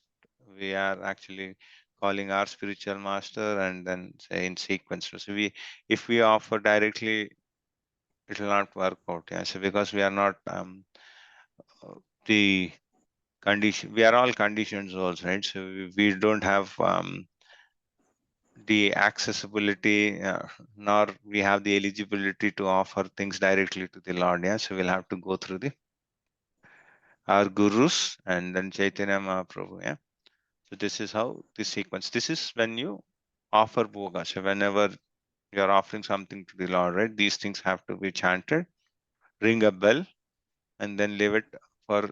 we are actually calling our spiritual master and then say in sequence. So we if we offer directly, it will not work out. Yeah. So because we are not the condition, we are all conditioned souls, right? So we don't have the accessibility nor we have the eligibility to offer things directly to the Lord. Yeah, so we'll have to go through the our gurus and then Chaitanya Mahaprabhu. Yeah, so this is how the sequence. This is when you offer bhoga. So whenever you are offering something to the Lord, right, these things have to be chanted, ring a bell, and then leave it for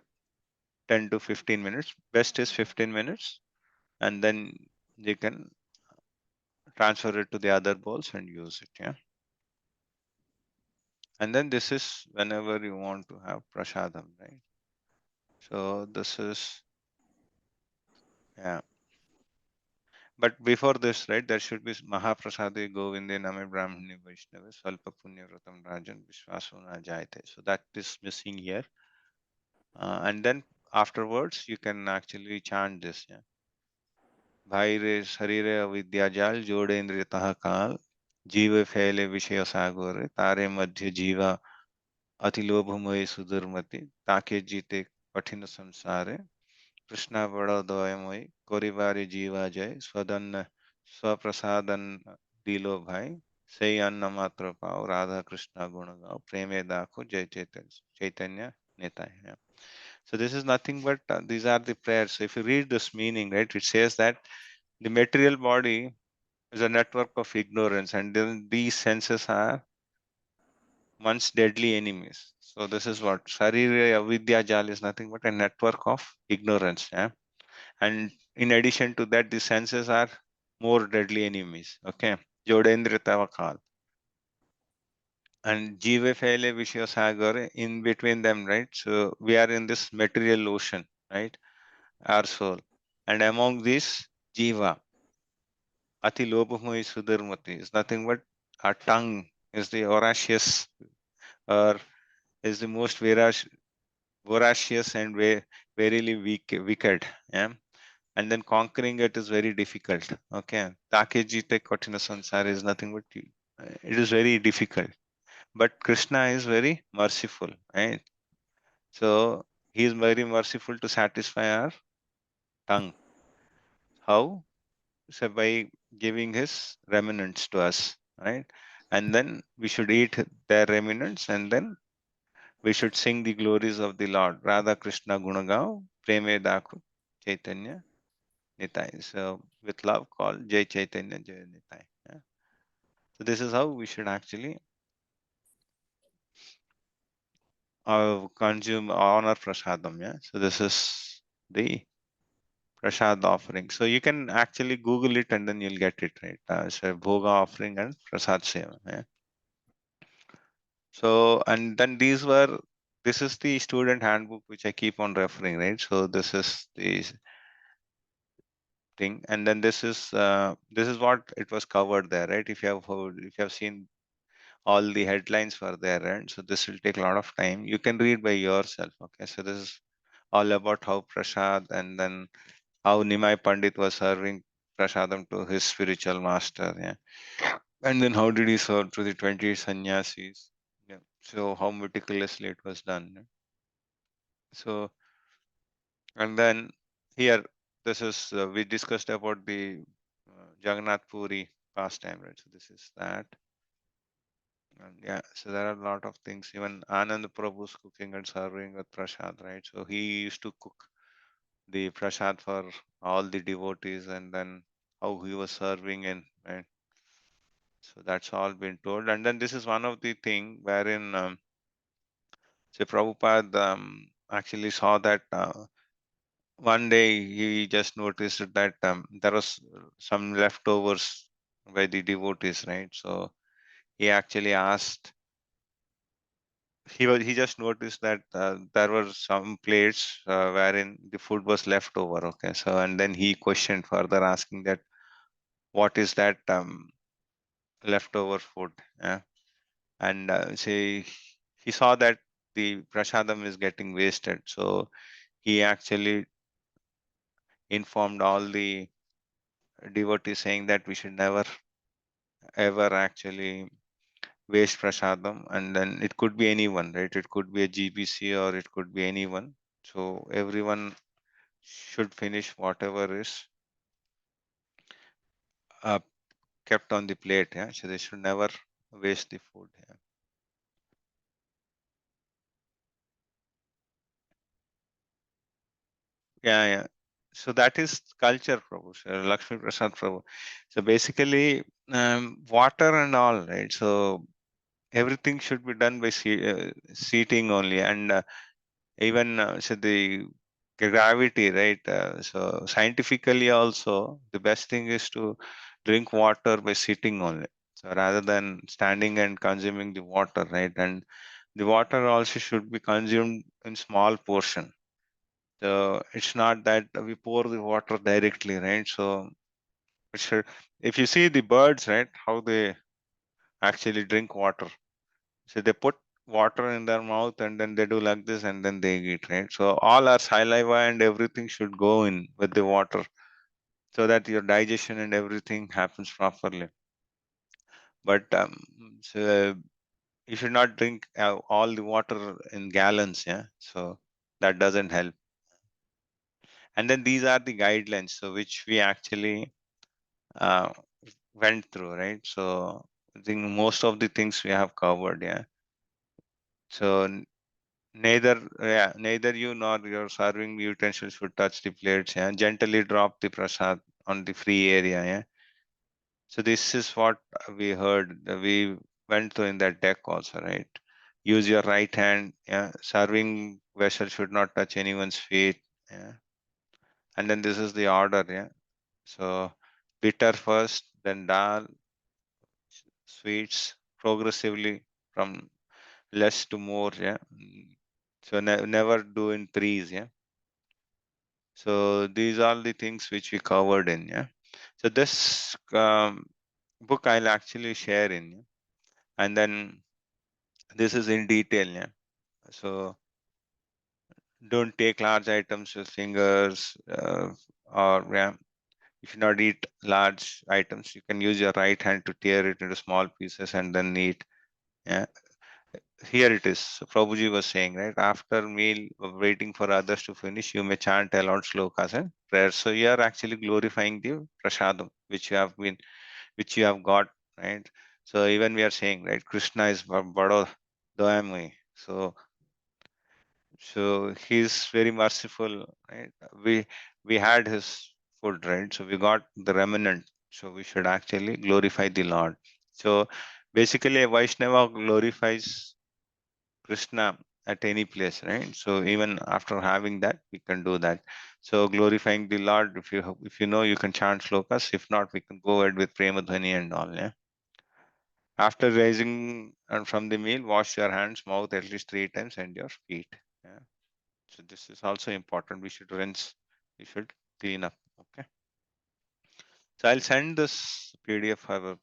10 to 15 minutes. Best is 15 minutes, and then you can transfer it to the other bowls and use it. Yeah. And then this is whenever you want to have prasadam, right? So this is, yeah. But before this, right, there should be Mahaprasadi Govinde Name Brahmani Vaishnava Svalpa Punya Vratam Rajan Vishwasuna Jayate. So that is missing here. And then afterwards, you can actually chant this. Yeah. भाई रे शरीर अविद्या जाल जोड़े इंद्रिय तह काल जीव फैले विषय सागोर तारे मध्य जीवा अति लोभमय सुदुर्मति ताके जीते कठिन संसारे कृष्णा बड़ा दयामय कोरिबारी जीवा जय स्वदन्न स्वप्रसादन दिलो भाई सही अन्न मात्र पाओ राधा कृष्णा गुण गाओ प्रेमे दाखो जय चैतन्य नेता है. So this is nothing but these are the prayers. So if you read this meaning, right, it says that the material body is a network of ignorance, and then these senses are one's deadly enemies. So this is what Sharira Avidya Jal is nothing but a network of ignorance. Yeah? And in addition to that, the senses are more deadly enemies. Okay. Jodendra Tavakal. And Jiva Fele Vishya Sagar, in between them, right? So we are in this material ocean, right? Our soul. And among these, Jiva, Ati Lobhamai Sudharmati is nothing but our tongue is the voracious or is the most voracious and verily wicked. Yeah. And then conquering it is very difficult. Okay. Take jite kathina sansar is nothing but it is very difficult. But Krishna is very merciful, right? So he is very merciful to satisfy our tongue. How? So by giving his remnants to us, right? And then we should eat their remnants, and then we should sing the glories of the Lord. Radha Krishna Gunagav, Preme Daku, Chaitanya Nitai. So with love, call Jai Chaitanya Jai Nitai. Yeah. So this is how we should actually consume honor prasadam. Yeah. So this is the prasad offering. So you can actually Google it and then you'll get it right. So bhoga offering and prasad seva. Yeah. So and then this is the student handbook which I keep on referring, right? So this is the thing, and then this is what it was covered there, right? If you have heard, if you have seen, all the headlines were there, right? So this will take a lot of time. You can read by yourself. Okay, so this is all about how prasad, and then how Nimai Pandit was serving prasadam to his spiritual master. Yeah, and then how did he serve to the 20 sannyasis? Yeah, so how meticulously it was done. Yeah? So and then here, this is we discussed about the Jagannath Puri pastime, right? So this is that. And yeah, so there are a lot of things. Even Anand Prabhu's cooking and serving with prasad, right? So he used to cook the prasad for all the devotees, and then how he was serving in, right? So that's all been told. And then this is one of the thing wherein say Prabhupada actually saw that one day he just noticed that there was some leftovers by the devotees, right? So he actually asked, he just noticed that there were some plates wherein the food was left over. Okay, so and then he questioned further, asking that what is that leftover food? Yeah, and say he saw that the prasadam is getting wasted, so he actually informed all the devotees, saying that we should never ever actually waste prasadam, and then it could be anyone, right? It could be a GBC or it could be anyone. So everyone should finish whatever is uh, kept on the plate. Yeah, so they should never waste the food. Yeah, yeah. So that is culture, Prabhu, Lakshmi Prasad Prabhu. So basically, water and all, right? So everything should be done by seating only, and even so the gravity, right? So scientifically also, the best thing is to drink water by sitting only, so rather than standing and consuming the water, right? And the water also should be consumed in small portion. So it's not that we pour the water directly, right? So it should, if you see the birds, right, how they actually drink water. So they put water in their mouth and then they do like this and then they eat, right? So all our saliva and everything should go in with the water, so that your digestion and everything happens properly. But so you should not drink all the water in gallons, yeah. So that doesn't help. And then these are the guidelines, so which we actually uh, went through, right? So I think most of the things we have covered, yeah. So neither you nor your serving utensils should touch the plates. Yeah, gently drop the prasad on the free area. Yeah. So this is what we heard. We went through in that deck also, right? Use your right hand. Yeah. Serving vessel should not touch anyone's feet. Yeah. And then this is the order. Yeah. So bitter first, then dal, sweets progressively from less to more. Yeah. So never do in threes. Yeah. So these are the things which we covered in. Yeah. So this book I'll actually share in. Yeah? And then This is in detail, yeah. So don't take large items with fingers, or yeah, you should not eat large items. You can use your right hand to tear it into small pieces and then eat. Yeah. Here it is. So Prabhuji was saying, right, after meal, waiting for others to finish, you may chant aloud slokas and prayers. So you are actually glorifying the prasadam, which you have got, right? So even we are saying, right, Krishna is Bado Doyamui. So he's very merciful, right? We had his food, right? So we got the remnant. So we should actually glorify the Lord. So basically, a Vaishnava glorifies Krishna at any place, right? So even after having that, we can do that. So glorifying the Lord, if you know, you can chant slokas. If not, we can go ahead with Prema Dhani and all. Yeah. After rising and from the meal, wash your hands, mouth at least 3 times, and your feet. Yeah. So this is also important. We should rinse. We should clean up. Okay. So I'll send this PDF for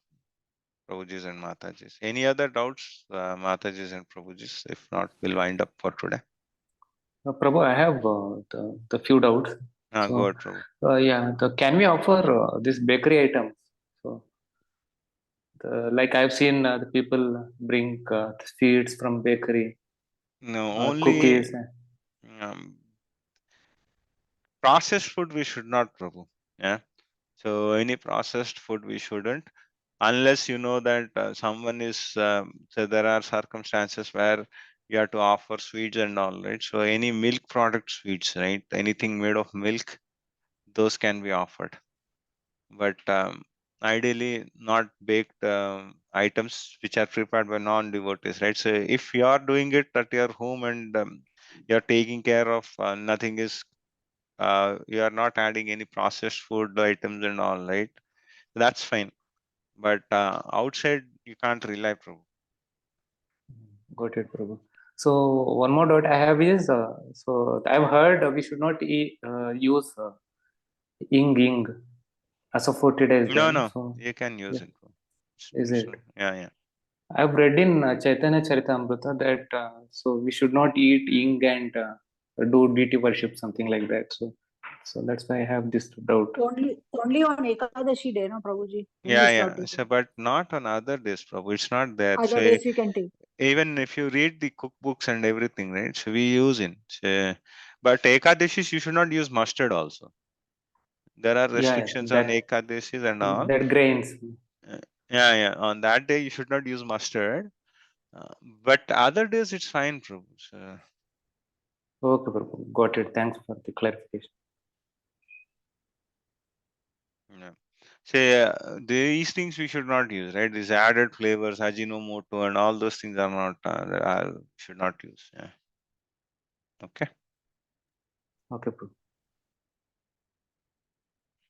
Prabhujis and Matajis. Any other doubts, Matajis and Prabhujis? If not, we'll wind up for today. Prabhu, I have the few doubts. Go So, ahead, Prabhu. can we offer this bakery items? So, like I've seen the people bring the sweets from bakery, No, only cookies. um, processed food we should not, Prabhu. Yeah. So any processed food we shouldn't, unless you know that someone is. So there are circumstances where you have to offer sweets and all, right? So any milk product sweets, right? Anything made of milk, those can be offered. But ideally, not baked items which are prepared by non-devotees, right? So if you are doing it at your home and you're taking care of, nothing is you are not adding any processed food items and all, right? That's fine. But outside, you can't rely, Prabhu. Got it, Prabhu. So one more doubt I have is, so I've heard we should not use ing as of 40 days No, then. no, So you can use yeah, it. is it? Yeah, yeah. I've read in Chaitanya Charitamrita that so we should not eat ing and do deity worship, something like that. So that's why I have this doubt. Only on Ekadashi day, no, Prabhuji. Yeah, English not yeah. taken. So, but not on other days, Prabhu. It's not there. Other So days we can take. even if you read the cookbooks and everything, right? So we use it. So, but Ekadashis, you should not use mustard also. There are Yeah, restrictions on that Ekadashis and all. grains. Uh, yeah, yeah. On that day, you should not use mustard. Uh, but other days, it's fine, Prabhu. So, Okay, Prabhu. Got it. Thanks for the clarification. yeah. Say these things we should not use, right? These added flavors, Ajinomoto, and all those things are not should not use. Yeah. Okay. Okay, Prabhu.